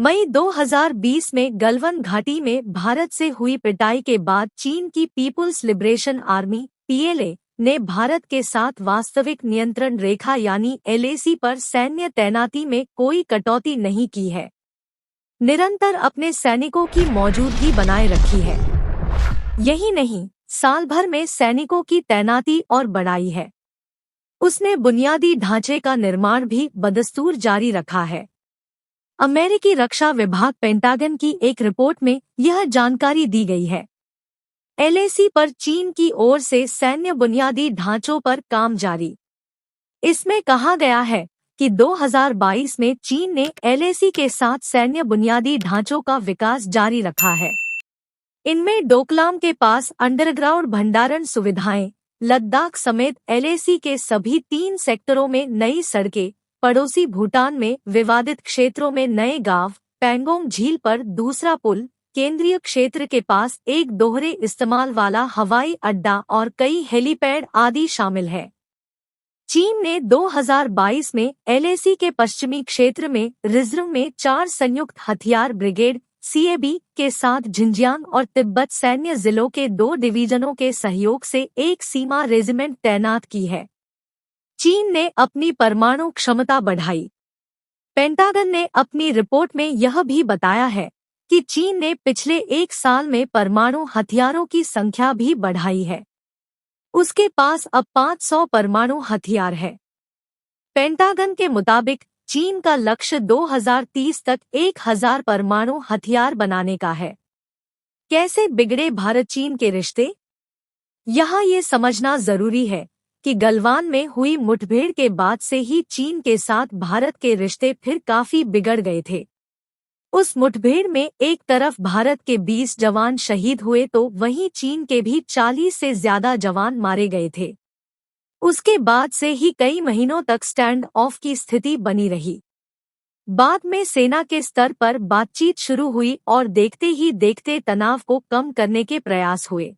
मई 2020 में गलवान घाटी में भारत से हुई पिटाई के बाद चीन की पीपुल्स लिबरेशन आर्मी (पीएलए) ने भारत के साथ वास्तविक नियंत्रण रेखा यानी एलएसी पर सैन्य तैनाती में कोई कटौती नहीं की है, निरंतर अपने सैनिकों की मौजूदगी बनाए रखी है। यही नहीं, साल भर में सैनिकों की तैनाती और बढ़ाई है। उसने बुनियादी ढांचे का निर्माण भी बदस्तूर जारी रखा है। अमेरिकी रक्षा विभाग पेंटागन की एक रिपोर्ट में यह जानकारी दी गई है। एलएसी पर चीन की ओर से सैन्य बुनियादी ढांचों पर काम जारी। इसमें कहा गया है कि 2022 में चीन ने एलएसी के साथ सैन्य बुनियादी ढांचों का विकास जारी रखा है। इनमें डोकलाम के पास अंडरग्राउंड भंडारण सुविधाएं, लद्दाख समेत एलएसी के सभी 3 सेक्टरों में नई सड़कें, पड़ोसी भूटान में विवादित क्षेत्रों में नए गांव, पैंगोंग झील पर दूसरा पुल, केंद्रीय क्षेत्र के पास एक दोहरे इस्तेमाल वाला हवाई अड्डा और कई हेलीपैड आदि शामिल है। चीन ने 2022 में एलएसी के पश्चिमी क्षेत्र में रिजर्व में 4 संयुक्त हथियार ब्रिगेड (सीएबी) के साथ झिंजियांग और तिब्बत सैन्य जिलों के 2 डिवीजनों के सहयोग से एक सीमा रेजिमेंट तैनात की है। चीन ने अपनी परमाणु क्षमता बढ़ाई। पेंटागन ने अपनी रिपोर्ट में यह भी बताया है कि चीन ने पिछले 1 साल में परमाणु हथियारों की संख्या भी बढ़ाई है। उसके पास अब 500 परमाणु हथियार है। पेंटागन के मुताबिक चीन का लक्ष्य 2030 तक 1000 परमाणु हथियार बनाने का है। कैसे बिगड़े भारत चीन के रिश्ते? यहाँ ये समझना जरूरी है कि गलवान में हुई मुठभेड़ के बाद से ही चीन के साथ भारत के रिश्ते फिर काफी बिगड़ गए थे। उस मुठभेड़ में एक तरफ भारत के 20 जवान शहीद हुए तो वहीं चीन के भी 40 से ज्यादा जवान मारे गए थे। उसके बाद से ही कई महीनों तक स्टैंड ऑफ की स्थिति बनी रही। बाद में सेना के स्तर पर बातचीत शुरू हुई और देखते ही देखते तनाव को कम करने के प्रयास हुए।